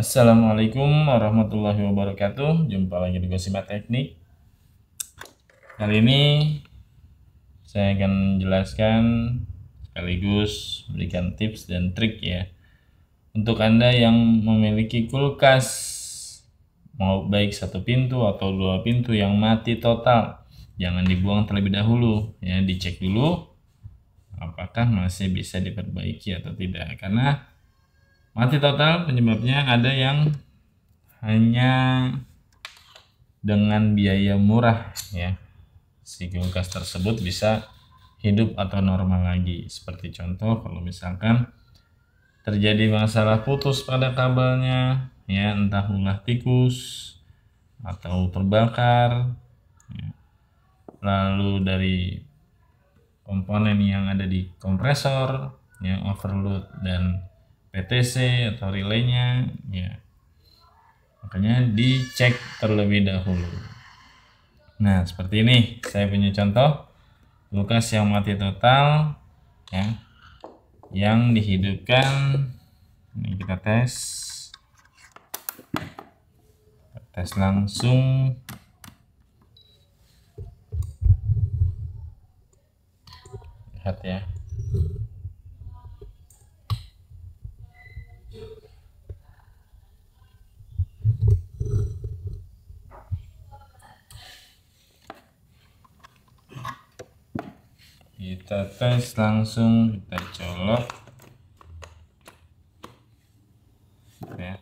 Assalamualaikum warahmatullahi wabarakatuh. Jumpa lagi di Gosima Teknik. Kali ini saya akan menjelaskan sekaligus berikan tips dan trik ya untuk Anda yang memiliki kulkas mau baik satu pintu atau dua pintu yang mati total. Jangan dibuang terlebih dahulu ya, dicek dulu apakah masih bisa diperbaiki atau tidak, karena mati total penyebabnya ada yang hanya dengan biaya murah ya, si kulkas tersebut bisa hidup atau normal lagi. Seperti contoh, kalau misalkan terjadi masalah putus pada kabelnya ya, entah ulah tikus atau terbakar ya. Lalu dari komponen yang ada di kompresor ya, overload dan PTC atau relaynya ya, makanya dicek terlebih dahulu. Nah, seperti ini saya punya contoh kulkas yang mati total ya, yang dihidupkan. Ini kita tes langsung. Lihat ya, kita tes langsung, kita colok ya,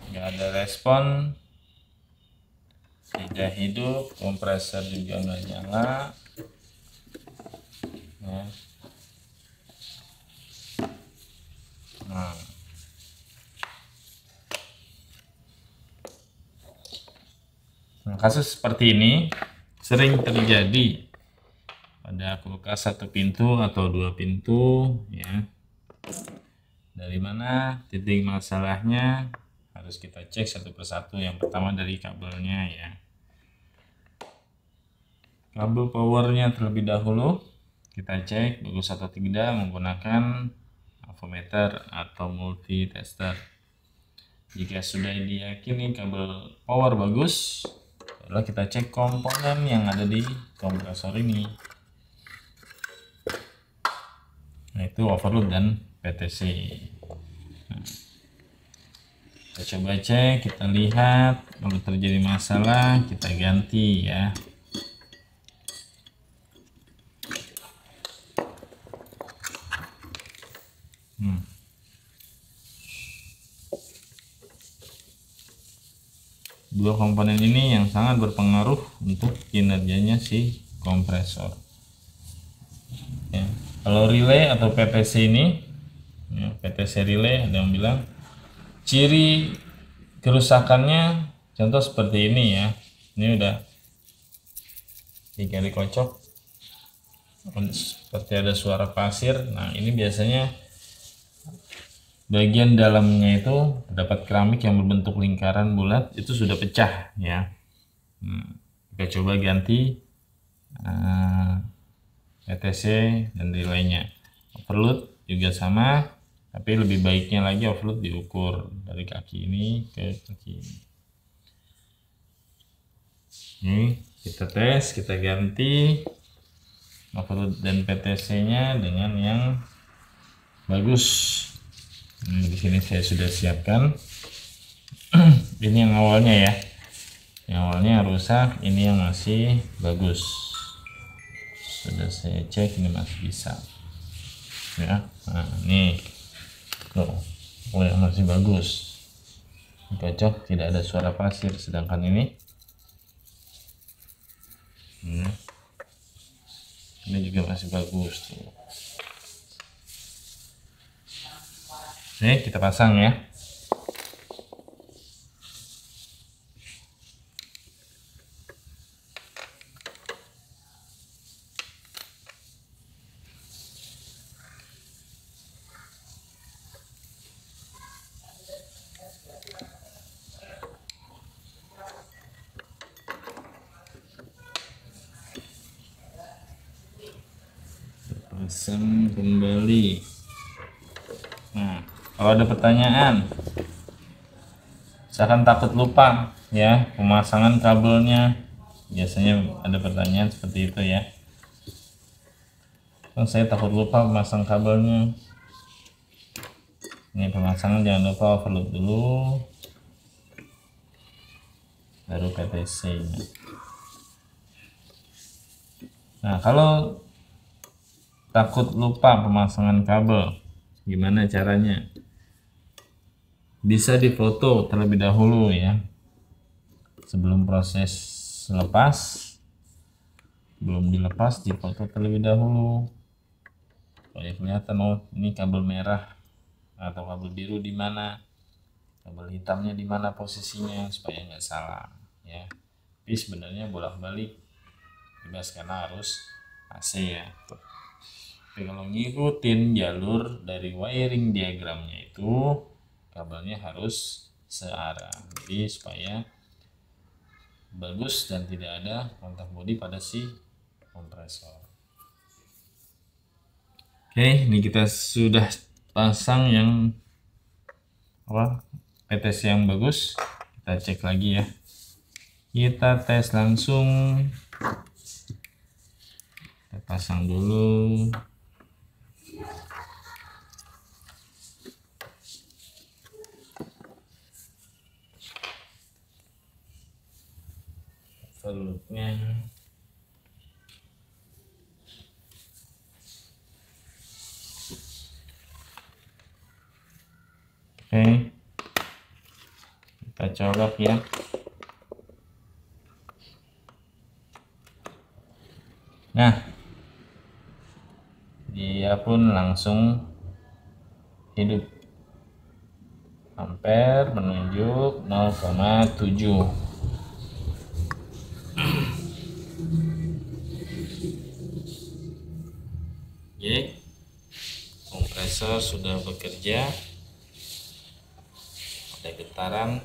nggak ada respon, tidak hidup, kompresor juga nggak nyala ya. Nah, kasus seperti ini sering terjadi pada kulkas satu pintu atau dua pintu ya. Dari mana titik masalahnya harus kita cek satu persatu. Yang pertama dari kabelnya ya, kabel powernya terlebih dahulu kita cek bagus atau tidak menggunakan avometer atau multitester. Jika sudah diyakini kabel power bagus, lalu kita cek komponen yang ada di kompresor ini. Nah, itu overload dan PTC. Nah, kita coba cek, kita lihat kalau terjadi masalah kita ganti ya. Dua komponen ini yang sangat berpengaruh untuk kinerjanya si kompresor ya. Kalau relay atau PTC ini ya, PTC relay ada yang bilang ciri kerusakannya contoh seperti ini ya. Ini udah tiga dikocok seperti ada suara pasir. Nah, ini biasanya bagian dalamnya itu dapat keramik yang berbentuk lingkaran bulat, itu sudah pecah ya. Kita coba ganti PTC dan relaynya. Overload juga sama, tapi lebih baiknya lagi overload diukur dari kaki ini ke kaki ini. Ini kita tes, kita ganti overload dan PTC nya dengan yang bagus. Di sini saya sudah siapkan. Ini yang awalnya ya, yang awalnya rusak, ini yang masih bagus. Sudah saya cek, ini masih bisa ya. Nah, ini loh, yang masih bagus, cocok, tidak ada suara pasir. Sedangkan ini ini juga masih bagus tuh. Nih, kita pasang ya. Pasang kembali. Nah, kalau ada pertanyaan Misalkan takut lupa ya pemasangan kabelnya, biasanya ada pertanyaan seperti itu ya. Saya takut lupa memasang kabelnya. Ini pemasangan jangan lupa overload dulu, baru PTC nya. Nah, kalau takut lupa pemasangan kabel, gimana caranya? Bisa difoto terlebih dahulu ya, sebelum proses lepas. Belum dilepas, difoto terlebih dahulu supaya kelihatan, oh ini kabel merah atau kabel biru di mana, kabel hitamnya di mana posisinya, supaya nggak salah ya. Tapi sebenarnya bolak-balik bebas karena harus AC ya. Tapi kalau ngikutin jalur dari wiring diagramnya itu, kabelnya harus searah, jadi supaya bagus dan tidak ada kontak bodi pada si kompresor. Oke, ini kita sudah pasang yang PTC yang bagus. Kita cek lagi ya, kita tes langsung, kita pasang dulu. Overloadnya oke, kita colok ya. Nah, dia pun langsung hidup, ampere menunjuk 0,7. Oke, kompresor sudah bekerja, ada getaran.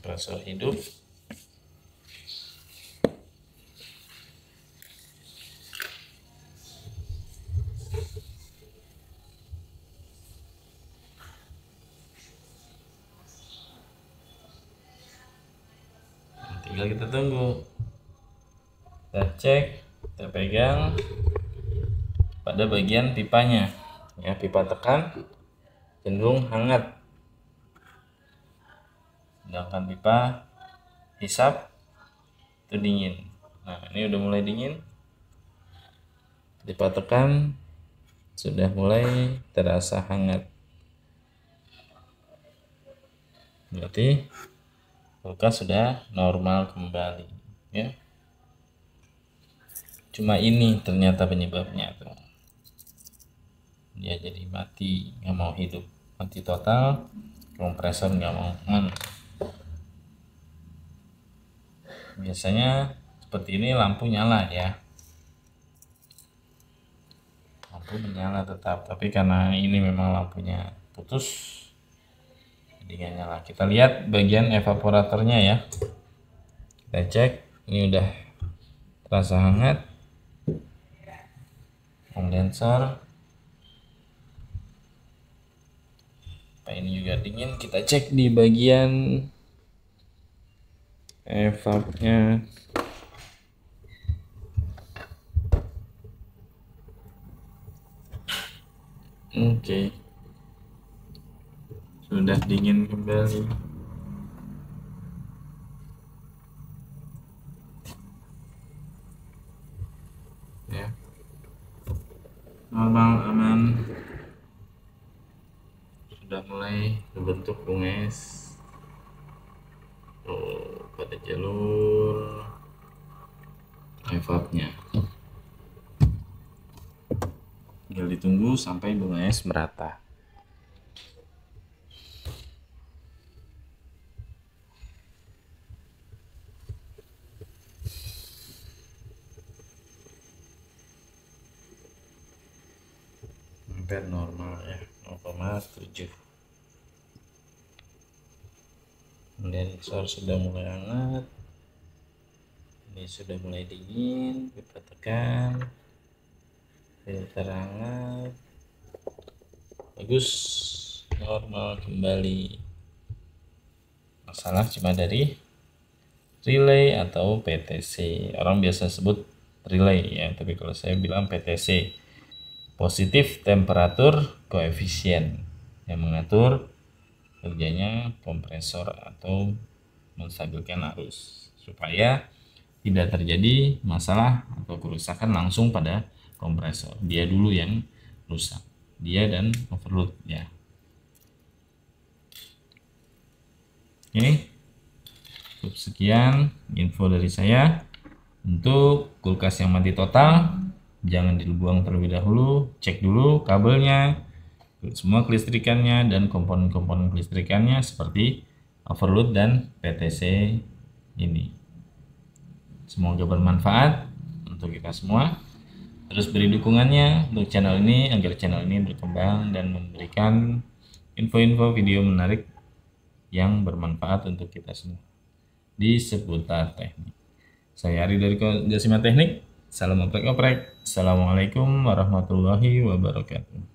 Kompresor hidup. Tinggal kita tunggu, kita cek, kita pegang pada bagian pipanya ya, pipa tekan cenderung hangat, sedangkan pipa hisap itu dingin. Nah, ini udah mulai dingin, pipa tekan sudah mulai terasa hangat, berarti kulkas sudah normal kembali ya. Cuma ini ternyata penyebabnya tuh, dia jadi mati, nggak mau hidup, mati total, kompresor nggak mau Biasanya seperti ini lampu nyala ya, lampu menyala tetap, tapi karena ini memang lampunya putus jadi nggak nyala. Kita lihat bagian evaporatornya ya, kita cek, ini udah terasa hangat. Kondensor, apa ini juga dingin. Kita cek di bagian evapnya. Oke, sudah dingin kembali ya, normal, aman, sudah mulai terbentuk bunges pada jalur evapnya. Tinggal ditunggu sampai bunges merata. Ampere normal ya, 0,7. kondensor sudah mulai hangat, ini sudah mulai dingin, kita tekan, filter hangat, bagus, normal kembali. Masalah cuma dari relay atau PTC, orang biasa sebut relay ya, tapi kalau saya bilang PTC, positif temperatur koefisien, yang mengatur kerjanya kompresor atau menstabilkan arus supaya tidak terjadi masalah atau kerusakan langsung pada kompresor. Dia dulu yang rusak, dia dan overload ya. Oke, cukup sekian info dari saya. Untuk kulkas yang mati total, jangan dibuang terlebih dahulu, cek dulu kabelnya, semua kelistrikannya dan komponen-komponen kelistrikannya seperti overload dan PTC ini. Semoga bermanfaat untuk kita semua. Terus beri dukungannya untuk channel ini agar channel ini berkembang dan memberikan info-info video menarik yang bermanfaat untuk kita semua di seputar teknik. Saya Ari dari Gasima Teknik. Salam oprek-oprek. Assalamualaikum warahmatullahi wabarakatuh.